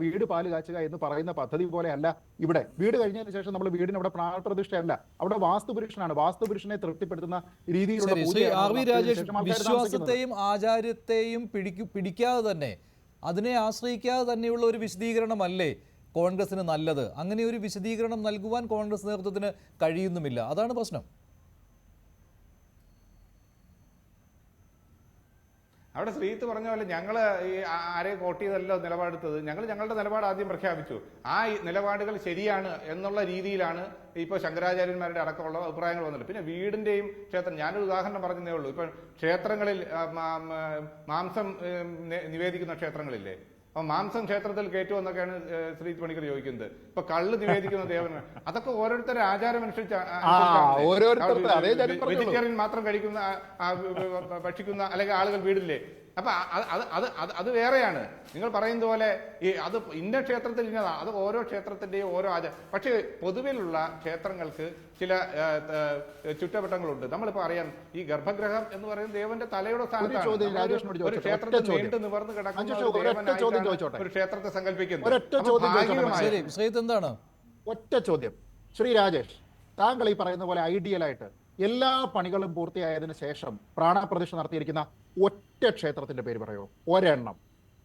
വീട് പാല് കാച്ചുക എന്ന് പറയുന്ന പദ്ധതി പോലെയല്ല. ഇവിടെ വീട് കഴിഞ്ഞതിന് ശേഷം നമ്മൾ വീടിന് അവിടെ പ്രാണപ്രതിഷ്ഠയല്ല, അവിടെ വാസ്തുപുരുഷനാണ്. വാസ്തുപുരുഷനെ തൃപ്തിപ്പെടുത്തുന്ന രീതിയിലുള്ള വിശ്വാസത്തെയും ആചാര്യത്തെയും പിടിക്കാതെ തന്നെ, അതിനെ ആശ്രയിക്കാതെ തന്നെയുള്ള ഒരു വിശദീകരണമല്ലേ കോൺഗ്രസിന് നല്ലത്? അങ്ങനെ ഒരു വിശദീകരണം നൽകുവാൻ കോൺഗ്രസ് നേതൃത്വത്തിന് കഴിയുന്നുമില്ല. അതാണ് പ്രശ്നം. അവിടെ ശ്രീത്ത് പറഞ്ഞ പോലെ ഞങ്ങൾ ഈ ആരെയും കോട്ട് ചെയ്തല്ലോ നിലപാടെടുത്തത്. ഞങ്ങളുടെ നിലപാട് ആദ്യം പ്രഖ്യാപിച്ചു. ആ നിലപാടുകൾ ശരിയാണ് എന്നുള്ള രീതിയിലാണ് ഇപ്പോൾ ശങ്കരാചാര്യന്മാരുടെ അടക്കമുള്ള അഭിപ്രായങ്ങൾ വന്നത്. പിന്നെ വീടിന്റെയും ക്ഷേത്രം, ഞാനൊരു ഉദാഹരണം പറഞ്ഞതേ ഉള്ളൂ. ഇപ്പൊ ക്ഷേത്രങ്ങളിൽ മാംസം നിവേദിക്കുന്ന ക്ഷേത്രങ്ങളില്ലേ, അപ്പൊ മാംസം ക്ഷേത്രത്തിൽ കയറ്റുമെന്നൊക്കെയാണ് ശ്രീ പണിക്കർ ചോദിക്കുന്നത്. ഇപ്പൊ കള്ള് നിവേദിക്കുന്ന ദേവന്, അതൊക്കെ ഓരോരുത്തരുടെ ആചാരം അനുസരിച്ച് വെജിറ്റേറിയൻ മാത്രം കഴിക്കുന്ന ഭക്ഷിക്കുന്ന അല്ലെങ്കിൽ ആളുകൾ വീടില്ലേ. അപ്പൊ അത് വേറെയാണ്. നിങ്ങൾ പറയുന്നത് പോലെ അത് ഇന്ന ക്ഷേത്രത്തിൽ ഇന്നതാ, അത് ഓരോ ക്ഷേത്രത്തിന്റെയും ഓരോ ആചാരം. പക്ഷെ പൊതുവിലുള്ള ക്ഷേത്രങ്ങൾക്ക് ചില ചുറ്റവട്ടങ്ങളുണ്ട്. നമ്മളിപ്പോ അറിയാം, ഈ ഗർഭഗ്രഹം എന്ന് പറയുന്നത് ദേവന്റെ തലയുടെ സ്ഥാനത്താണ്. ഒരു ക്ഷേത്രത്തിൽ നീണ്ടു നിവർന്ന് കിടക്കുന്ന ഒരു ക്ഷേത്രത്തെ സങ്കല്പിക്കുന്നത്. എന്താണ് ഒറ്റ ചോദ്യം ശ്രീ രാജേഷ്, താങ്കൾ ഈ പറയുന്ന പോലെ ഐഡിയലായിട്ട് എല്ലാ പണികളും പൂർത്തിയായതിനു ശേഷം പ്രാണപ്രതിഷ്ഠ നടത്തിയിരിക്കുന്ന ഒറ്റ ക്ഷേത്രത്തിന്റെ പേര് പറയോ? ഒരെണ്ണം.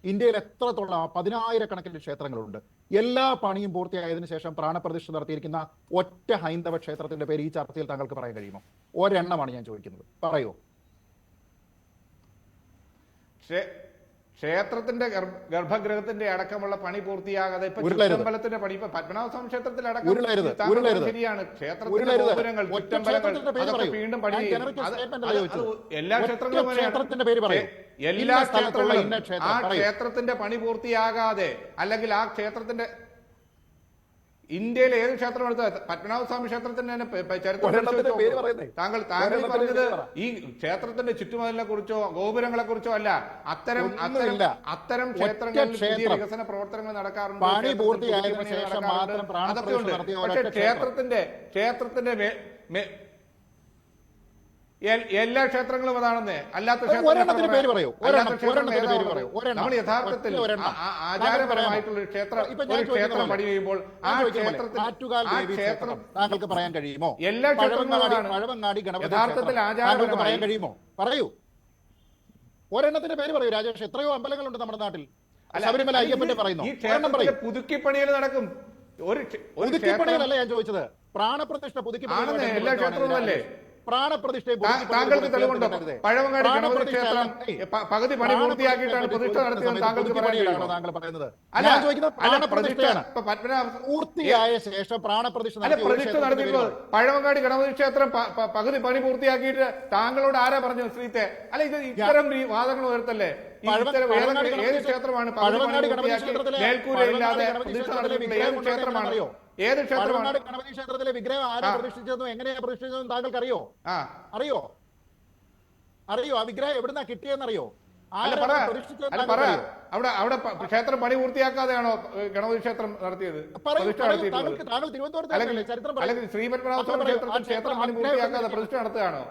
ഇന്ത്യയിൽ എത്രത്തോളം 10,000-കണക്കിന് ക്ഷേത്രങ്ങളുണ്ട്. എല്ലാ പണിയും പൂർത്തിയായതിനു ശേഷം പ്രാണപ്രതിഷ്ഠ നടത്തിയിരിക്കുന്ന ഒറ്റ ഹൈന്ദവ ക്ഷേത്രത്തിന്റെ പേര് ഈ ചർച്ചയിൽ താങ്കൾക്ക് പറയാൻ കഴിയുമോ? ഒരെണ്ണമാണ് ഞാൻ ചോദിക്കുന്നത്, പറയോ? ക്ഷേത്രത്തിന്റെ ഗർഭഗൃഹത്തിന്റെ അടക്കമുള്ള പണി പൂർത്തിയാകാതെ ഇപ്പൊ ചുറ്റമ്പലത്തിന്റെ പണി, ഇപ്പൊ പത്മനാഭസ്വാമി ക്ഷേത്രത്തിൽ അടക്കം ശരിയാണ്. ക്ഷേത്രത്തിന്റെ ഗോപുരങ്ങൾ, ചുറ്റമ്പലങ്ങൾ അതൊക്കെ വീണ്ടും പണി എല്ലാ ക്ഷേത്രങ്ങളും എല്ലാ ക്ഷേത്രങ്ങളും ആ ക്ഷേത്രത്തിന്റെ പണി പൂർത്തിയാകാതെ, അല്ലെങ്കിൽ ആ ക്ഷേത്രത്തിന്റെ ഇന്ത്യയിലെ ഏത് ക്ഷേത്രം എടുത്താൽ പത്മനാഭസ്വാമി ക്ഷേത്രത്തിന്റെ തന്നെ ചരിത്രം താങ്കൾ പറഞ്ഞത് ഈ ക്ഷേത്രത്തിന്റെ ചുറ്റുമതിലിനെ കുറിച്ചോ ഗോപുരങ്ങളെ കുറിച്ചോ അല്ല. അത്തരം ക്ഷേത്രങ്ങളിൽ പുതിയ വികസന പ്രവർത്തനങ്ങൾ നടക്കാറുണ്ട്, അതൊക്കെ ഉണ്ട്. പക്ഷെ ക്ഷേത്രത്തിന്റെ എല്ലാ ക്ഷേത്രങ്ങളും അതാണെന്ന്, അല്ലാത്ത നമ്മൾ യഥാർത്ഥത്തിൽ ആചാരപരമായിട്ടുള്ള ക്ഷേത്രം പണി ചെയ്യുമ്പോൾ ആ ക്ഷേത്രം താങ്കൾക്ക് പറയാൻ കഴിയുമോ? എല്ലാ ക്ഷേത്രങ്ങളും യഥാർത്ഥത്തിൽ ആചാരം പറയാൻ കഴിയുമോ? പറയൂ, ഒരെണ്ണത്തിന്റെ പേര് പറയൂ രാജേഷ്. എത്രയോ അമ്പലങ്ങളുണ്ട് നമ്മുടെ നാട്ടിൽ. ശബരിമല അയ്യപ്പന്റെ പറയുന്നു. ഈ ക്ഷേത്രത്തിന്റെ പുതുക്കിപ്പണിയിൽ നടക്കും. പുതുക്കിപ്പണിയിലല്ല ഞാൻ ചോദിച്ചത്, പ്രാണപ്രതിഷ്ഠ പുതുക്കിപ്പണി എല്ലാ ക്ഷേത്രവും അല്ലേ? പ്രാണപ്രതിഷ്ഠ താങ്കൾക്ക് തെളിവുണ്ടോ? പഴവങ്ങാടി ഗണപതി ക്ഷേത്രം പകുതി പണി പൂർത്തിയാക്കിയിട്ടാണ് പ്രതിഷ്ഠ നടത്തിയത് താങ്കൾക്ക് പറയാൻ? താങ്കൾ പറയുന്നത് പൂർത്തിയായ ശേഷം പ്രതിഷ്ഠ നടത്തിയപ്പോൾ പഴവങ്ങാടി ഗണപതി ക്ഷേത്രം പകുതി പണി പൂർത്തിയാക്കിയിട്ട് താങ്കളോട് ആരാ പറഞ്ഞു ശ്രീത്തെ? അല്ല, ഇത് ഇത്തരം വാദങ്ങൾ ഉയർത്തല്ലേ? ഏത് ക്ഷേത്രമാണ് മേൽക്കൂരയില്ലാതെ പ്രതിഷ്ഠ നടത്തിയിട്ടുള്ള ഏത് ക്ഷേത്രമാണ്? ഏത് ക്ഷേത്രമാണ്? ഗണപതി ക്ഷേത്രത്തിലെ വിഗ്രഹം ആരാ പ്രതിഷ്ഠിച്ചതെന്നും എങ്ങനെയാ പ്രതിഷ്ഠിച്ചതെന്നും താങ്കൾക്ക് അറിയോ? അറിയോ? ആ വിഗ്രഹം എവിടുന്നാ കിട്ടിയെന്നറിയോ? അവിടെ ക്ഷേത്രം പണി പൂർത്തിയാക്കാതെയാണോ ഗണപതി ക്ഷേത്രം നടത്തിയത്? അല്ലെങ്കിൽ ശ്രീപത്മനാഭസ്വാമി ക്ഷേത്രത്തിൽ ക്ഷേത്രം പണി പൂർത്തിയാക്കാതെ പ്രതിഷ്ഠ നടത്തുകയാണോ?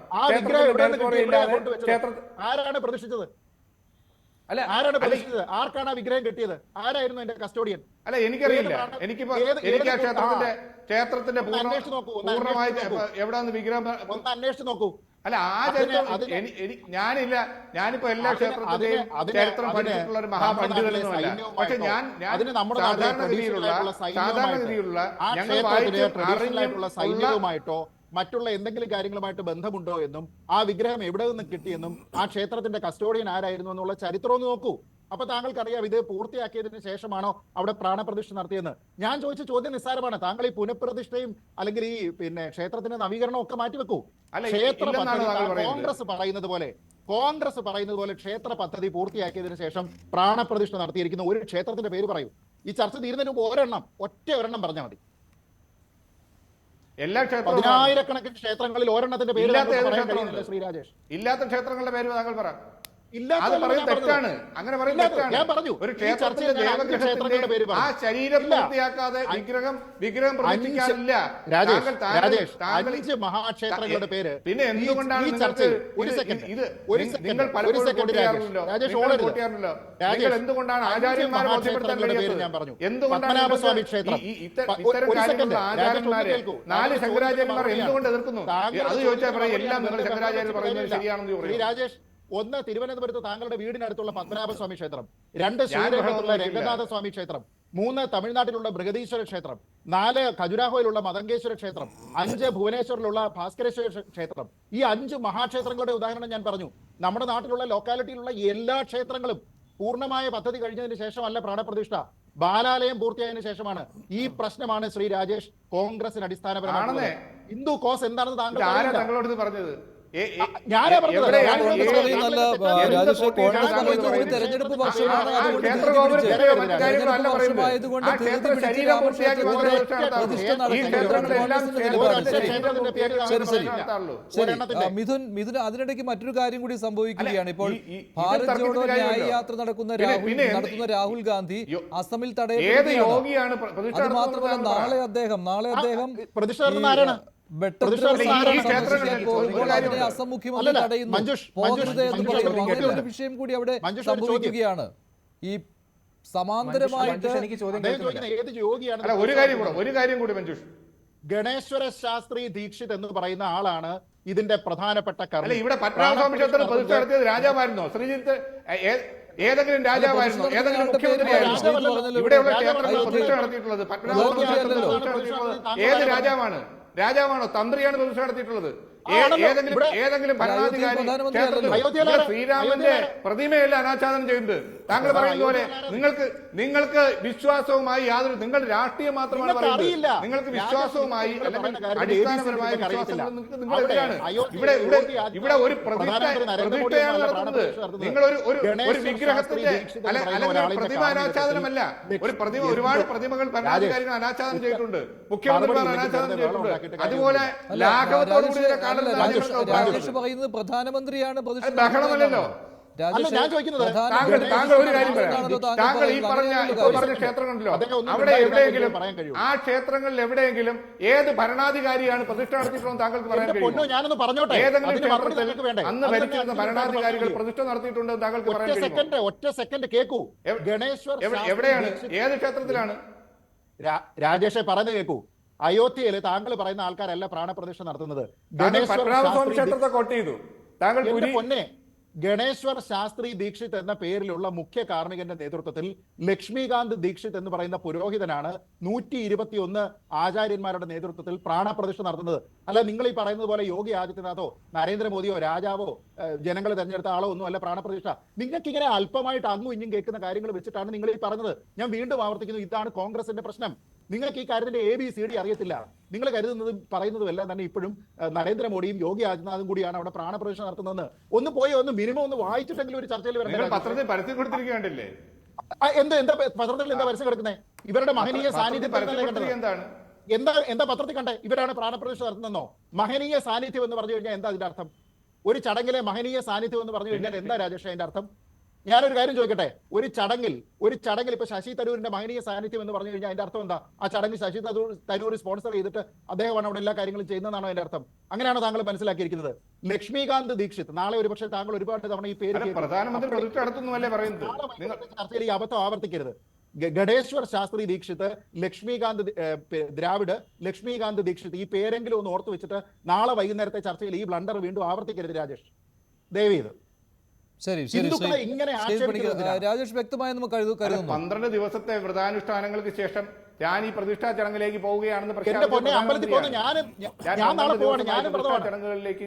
ആരാണ് പ്രതിഷ്ഠിച്ചത്? ആരാണ് പ്രതിഷ്ഠിച്ചത്? ആർക്കാണ് ആ വിഗ്രഹം കിട്ടിയത്? ആരായിരുന്നു എന്റെ കസ്റ്റോഡിയൻ? അല്ല, എനിക്കറിയില്ല. എനിക്ക് ക്ഷേത്രത്തിന്റെ പൂർണ്ണമായി എവിടെയാണ് വിഗ്രഹം ഒന്ന് അന്വേഷിച്ച് നോക്കൂ. അല്ല, ആ ചരിത്രം ഞാനില്ല. ഞാനിപ്പോ എല്ലാ ക്ഷേത്രത്തിന്റെയും ചരിത്രം പഠിച്ചിട്ടുള്ള ഒരു മഹാപണ്ഡിതനൊന്നുമല്ല. പക്ഷെ ഞാൻ സാധാരണഗതിയിലുള്ള ഞങ്ങൾ സൈന്യവുമായിട്ടോ മറ്റുള്ള എന്തെങ്കിലും കാര്യങ്ങളുമായിട്ട് ബന്ധമുണ്ടോ എന്നും ആ വിഗ്രഹം എവിടെ നിന്ന് കിട്ടിയെന്നും ആ ക്ഷേത്രത്തിന്റെ കസ്റ്റോഡിയൻ ആരായിരുന്നു എന്നുള്ള ചരിത്രം ഒന്ന് നോക്കൂ. അപ്പൊ താങ്കൾക്കറിയാം ഇത് പൂർത്തിയാക്കിയതിനു ശേഷമാണോ അവിടെ പ്രാണപ്രതിഷ്ഠ നടത്തിയെന്ന്. ഞാൻ ചോദിച്ച ചോദ്യം നിസ്സാരമാണ്. താങ്കൾ ഈ പുനഃപ്രതിഷ്ഠയും അല്ലെങ്കിൽ ഈ ക്ഷേത്രത്തിന്റെ നവീകരണവും ഒക്കെ മാറ്റിവെക്കൂ. കോൺഗ്രസ് പറയുന്നത് പോലെ ക്ഷേത്ര പദ്ധതി പൂർത്തിയാക്കിയതിനു ശേഷം പ്രാണപ്രതിഷ്ഠ നടത്തിയിരിക്കുന്ന ഒരു ക്ഷേത്രത്തിന്റെ പേര് പറയൂ. ഈ ചർച്ച തീരുന്നതിന് മുമ്പ് ഒറ്റ ഒരെണ്ണം പറഞ്ഞാൽ മതി. എല്ലാ 10,000-കണക്കിന് ക്ഷേത്രങ്ങളിൽ ഒരെണ്ണത്തിന്റെ പേര് ശ്രീ രാജേഷ്, ഇല്ലാത്ത ക്ഷേത്രങ്ങളുടെ പേര് താങ്കൾ പറ. ഇല്ലാത്തതല്ല അത് പറയുന്നത് ഞാൻ പറഞ്ഞത്. തെറ്റാണ്. അങ്ങനെ പറയുന്നത് ഇല്ലാത്തത് തെറ്റാണ്. ഞാൻ പറഞ്ഞു. ഒരു ഈ ക്ഷേത്രത്തിന്റെ ചർച്ചയിൽ ഞാൻ അഞ്ച് ക്ഷേത്രങ്ങളുടെ പേര് ദേവഗ്രഹത്തിന്റെ ആ പറഞ്ഞു. ശരീരം ഇല്ല. പൂർത്തിയാക്കാതെ വിഗ്രഹം പ്രതിഷ്ഠിക്കാനില്ല. രാജേഷ്, താങ്കൾ 5 മഹാക്ഷേത്രങ്ങളുടെ പേര്. പിന്നെ എന്തുകൊണ്ടാണ് ഈ നിങ്ങൾക്ക് ചർച്ചയിൽ ഒരു ഇത് സെക്കൻഡ് ഇത് ഒരു നിങ്ങൾ സെക്കൻഡ് പലപ്പോഴും രാജേഷ് രാജേഷ് നിങ്ങൾ എന്തുകൊണ്ടാണ് ആചാര്യന്മാരെ ബോധ്യപ്പെടുത്താൻ കഴിയാത്തത്? ഞാൻ പറഞ്ഞു. എന്തുകൊണ്ടാണ് പത്മനാഭസ്വാമി ക്ഷേത്രം. ഇത്തരം കാര്യങ്ങളുള്ള ആചാര്യന്മാരെ 4 ശങ്കരാചാര്യന്മാർ എന്തുകൊണ്ട് എതിർക്കുന്നു? അത് ചോദിച്ചാൽ പറയും എല്ലാം നിങ്ങൾ ശങ്കരാചാര്യർ പറയുന്നത് ശരിയാണെന്ന് പറയും. രാജേഷ്, 1 തിരുവനന്തപുരത്ത് താങ്കളുടെ വീടിനടുത്തുള്ള പത്മനാഭസ്വാമി ക്ഷേത്രം, 2 ശ്രീരംഗത്തുള്ള രംഗനാഥസ്വാമി ക്ഷേത്രം, 3 തമിഴ്നാട്ടിലുള്ള ബൃഹദീശ്വര ക്ഷേത്രം, 4 ഖജുരാഹോയിലുള്ള മതങ്കേശ്വര ക്ഷേത്രം, 5 ഭുവനേശ്വറിലുള്ള ഭാസ്കരേശ്വര ക്ഷേത്രം. ഈ 5 മഹാക്ഷേത്രങ്ങളുടെ ഉദാഹരണം ഞാൻ പറഞ്ഞു. നമ്മുടെ നാട്ടിലുള്ള ലോക്കാലിറ്റിയിലുള്ള എല്ലാ ക്ഷേത്രങ്ങളും പൂർണ്ണമായ പദ്ധതി കഴിഞ്ഞതിന് ശേഷമല്ല പ്രാണപ്രതിഷ്ഠ, ബാലാലയം പൂർത്തിയായതിനു ശേഷമാണ്. ഈ പ്രശ്നമാണ് ശ്രീ രാജേഷ് കോൺഗ്രസിന് അടിസ്ഥാനപരമാണ്. ഹിന്ദു കോസ് എന്താണെന്ന് താങ്കളോട് പറഞ്ഞത് ഞാനാ പറഞ്ഞത്. രാജേഷ് കോൺഗ്രസ് പറയുന്നത് ഒരു തെരഞ്ഞെടുപ്പ് വർഷമാണ്, അതുകൊണ്ട് മിഥുൻ അതിനിടയ്ക്ക് മറ്റൊരു കാര്യം കൂടി സംഭവിക്കുകയാണ്. ഇപ്പോൾ ഭാരത് ജോഡോ ന്യായ യാത്ര നടത്തുന്ന രാഹുൽ ഗാന്ധി അസമിൽ തടയപ്പെടുകയാണ്. അത് മാത്രമല്ല നാളെ അദ്ദേഹം അസം മുഖ്യമന്ത്രി തടയുന്നു, പോകരുത് എന്ന് പറയുന്നു. അങ്ങനെ ഒരു വിഷയം കൂടി അവിടെ സംഭവിക്കുകയാണ്. ഈ സമാന്തരമായിട്ട് ഒരു കാര്യം കൂടി മഞ്ജുഷ്, ഗണേശ്വര ശാസ്ത്രി ദീക്ഷിത് എന്ന് പറയുന്ന ആളാണ് ഇതിന്റെ പ്രധാനപ്പെട്ട കർമ്മി. ഇവിടെ പത്മനാഭസ്വാമി ക്ഷേത്രത്തിൽ പ്രതിഷ്ഠ നടത്തിയത് രാജാവായിരുന്നോ? ശ്രീജിത്ത് ഏതെങ്കിലും രാജാവായിരുന്നോ? ഏതെങ്കിലും മുഖ്യമന്ത്രിയായിരുന്നോ? ഇവിടെയുള്ള ക്ഷേത്രങ്ങളിൽ പ്രതിഷ്ഠ നടത്തിയിട്ടുള്ളത് പത്മനാഭസ്വാമി ക്ഷേത്രത്തിൽ പ്രതിഷ്ഠ നടത്തിയിട്ടുള്ളത് ഏത് രാജാവാണോ? തന്ത്രിയാണ് പ്രതിഷ്ഠ നടത്തിയിട്ടുള്ളത്? ഏതെങ്കിലും ഭരണാധികാരി ശ്രീരാമന്റെ പ്രതിമയല്ല അനാച്ഛാദനം ചെയ്യുന്നത്? താങ്കൾ പറയുന്ന പോലെ നിങ്ങൾക്ക് വിശ്വാസവുമായി യാതൊരു, നിങ്ങൾ രാഷ്ട്രീയം മാത്രമാണ് പറയുന്നത്. നിങ്ങൾക്ക് വിശ്വാസവുമായി അടിസ്ഥാനപരമായ വിശ്വാസങ്ങൾ നിങ്ങൾ എവിടെയാണ്? ഇവിടെ ഒരു പ്രതിഷ്ഠയാണ് നടത്തുന്നത്. നിങ്ങൾ ഒരു വിഗ്രഹത്തിന്റെ അല്ലെങ്കിൽ പ്രതിമ അനാച്ഛാദനമല്ല. ഒരുപാട് പ്രതിമകൾ ഭരണാധികാരികൾ അനാച്ഛാദനം ചെയ്തിട്ടുണ്ട്, മുഖ്യമന്ത്രിമാർ അനാച്ഛാദനം ചെയ്തിട്ടുണ്ട്. അതുപോലെ ലാഘവത്തോടു കൂടി രാജേഷ് പറയുന്നത് പ്രധാനമന്ത്രിയാണ് ബഹളമല്ലല്ലോ. താങ്കൾ ഒരു കാര്യം പറയാം. താങ്കൾ ഈ പറഞ്ഞ ക്ഷേത്രങ്ങളുണ്ടല്ലോ, അവിടെ എവിടെയെങ്കിലും ആ ക്ഷേത്രങ്ങളിൽ എവിടെയെങ്കിലും ഏത് ഭരണാധികാരിയാണ് പ്രതിഷ്ഠ നടത്തിയിട്ടുള്ളത് താങ്കൾക്ക് പറയാൻ കഴിയും? ഏതെങ്കിലും ക്ഷേത്രത്തിൽ അന്ന് ഭരിച്ചിരുന്ന ഭരണാധികാരികൾ പ്രതിഷ്ഠ നടത്തിയിട്ടുണ്ടെന്ന് താങ്കൾക്ക് പറയാൻ കഴിയും? ഒറ്റ സെക്കൻഡ് കേൾക്കൂ. ഗണേശ്വർ എവിടെയാണ്? ഏത് ക്ഷേത്രത്തിലാണ്? രാജേഷ് പറഞ്ഞു കേൾക്കൂ. അയോധ്യയിൽ താങ്കൾ പറയുന്ന ആൾക്കാരല്ല പ്രാണപ്രതിഷ്ഠ നടത്തുന്നത്. ക്ഷേത്രത്തെ കോട്ട് ചെയ്തു താങ്കൾ. പൊന്നെ, ഗണേശ്വർ ശാസ്ത്രി ദീക്ഷിത് എന്ന പേരിലുള്ള മുഖ്യ കാർമ്മികന്റെ നേതൃത്വത്തിൽ ലക്ഷ്മികാന്ത് ദീക്ഷിത് എന്ന് പറയുന്ന പുരോഹിതനാണ് 121 ആചാര്യന്മാരുടെ നേതൃത്വത്തിൽ പ്രാണപ്രതിഷ്ഠ നടത്തുന്നത്. അല്ല നിങ്ങൾ ഈ പറയുന്നത് പോലെ യോഗി ആദിത്യനാഥോ നരേന്ദ്രമോദിയോ രാജാവോ ജനങ്ങൾ തെരഞ്ഞെടുത്ത ആളോ ഒന്നും അല്ല പ്രാണപ്രതിഷ്ഠ. നിങ്ങൾക്ക് ഇങ്ങനെ അല്പമായിട്ട് അങ്ങും ഇഞ്ഞും കേൾക്കുന്ന കാര്യങ്ങൾ വെച്ചിട്ടാണ് നിങ്ങൾ ഈ പറഞ്ഞത്. ഞാൻ വീണ്ടും ആവർത്തിക്കുന്നു, ഇതാണ് കോൺഗ്രസിന്റെ പ്രശ്നം. നിങ്ങൾക്ക് ഈ കാര്യത്തിന്റെ ABCD അറിയത്തില്ല. നിങ്ങൾ കരുതുന്നതും പറയുന്നതും എല്ലാം തന്നെ ഇപ്പോഴും നരേന്ദ്രമോദിയും യോഗി ആദിത്യനാഥും കൂടിയാണ് അവിടെ പ്രാണപ്രതിഷ്ഠ നടത്തുന്നതെന്ന്. ഒന്ന് മിനിമം ഒന്ന് വായിച്ചിട്ടെങ്കിലും ഒരു ചർച്ചയിൽ പത്രത്തിൽ പരസ്യം കൊടുത്തിരിക്കുകയല്ലേ? എന്താ പത്രത്തിൽ എന്താ പരസ്യം കിടക്കുന്നത്? ഇവരുടെ മഹനീയ സാന്നിധ്യം എന്താ പത്രത്തിൽ കണ്ടേ? ഇവരാണ് പ്രാണപ്രതിഷ്ഠ നടത്തുന്നതെന്നോ? മഹനീയ സാന്നിധ്യം എന്ന് പറഞ്ഞു കഴിഞ്ഞാൽ എന്താ അതിന്റെ അർത്ഥം? ഒരു ചടങ്ങിലെ മഹനീയ സാന്നിധ്യം എന്ന് പറഞ്ഞു കഴിഞ്ഞാൽ എന്താ രാജേഷ് അതിന്റെ അർത്ഥം? ഞാനൊരു കാര്യം ചോദിക്കട്ടെ. ഒരു ചടങ്ങിൽ ഇപ്പൊ ശശി തരൂരിന്റെ മഹനീയ സാന്നിധ്യം എന്ന് പറഞ്ഞു കഴിഞ്ഞാൽ അതിന്റെ അർത്ഥം എന്താ? ആ ചടങ്ങിൽ ശശി തരൂർ സ്പോൺസർ ചെയ്തിട്ട് അദ്ദേഹമാണ് അവിടെ എല്ലാ കാര്യങ്ങളും ചെയ്യുന്നതാണോ അതിന്റെ അർത്ഥം? അങ്ങനെയാണോ താങ്കൾ മനസ്സിലാക്കിയിരിക്കുന്നത്? ലക്ഷ്മികാന്ത് ദീക്ഷിത്, നാളെ ഒരുപക്ഷെ താങ്കൾ ഒരുപാട് തവണ ഈ പേര് ചർച്ചയിൽ ഈ അബദ്ധം ആവർത്തിക്കരുത്. ഗണേശ്വർ ശാസ്ത്രി ദീക്ഷിത്, ലക്ഷ്മികാന്ത് ദ്രാവിഡ്, ലക്ഷ്മികാന്ത് ദീക്ഷിത്, ഈ പേരെങ്കിലും ഒന്ന് ഓർത്തു വെച്ചിട്ട് നാളെ വൈകുന്നേരത്തെ ചർച്ചയിൽ ഈ ബ്ലണ്ടർ വീണ്ടും ആവർത്തിക്കരുത് രാജേഷ്, ദയവേത്. ശരി, രാജേഷ് വ്യക്തമായി നമുക്ക് കരുതുന്നു. 12 ദിവസത്തെ വ്രതാനുഷ്ഠാനങ്ങൾക്ക് ശേഷം ഞാൻ ഈ പ്രതിഷ്ഠാ ചടങ്ങിലേക്ക് പോവുകയാണെന്ന് ചടങ്ങുകളിലേക്ക്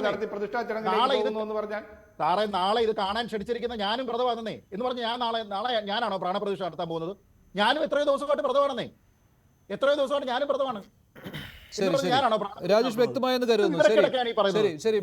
നടത്തി പ്രതിഷ്ഠാ ചടങ്ങിലേക്ക് പറഞ്ഞാൽ സാറേ നാളെ ഇത് കാണാൻ ക്ഷണിച്ചിരിക്കുന്ന ഞാനും വ്രതമാണെന്നേ എന്ന് പറഞ്ഞ് ഞാൻ നാളെ ഞാനാണോ പ്രാണപ്രതിഷ്ഠ നടത്താൻ പോകുന്നത്? ഞാനും എത്രയോ ദിവസമായിട്ട് വ്രതമാണെന്നേ, എത്രയോ ദിവസമായിട്ട് ഞാനും വ്രതമാണ്. രാജേഷ് വ്യക്തമായെന്ന് കരുതുന്നു. ശരി.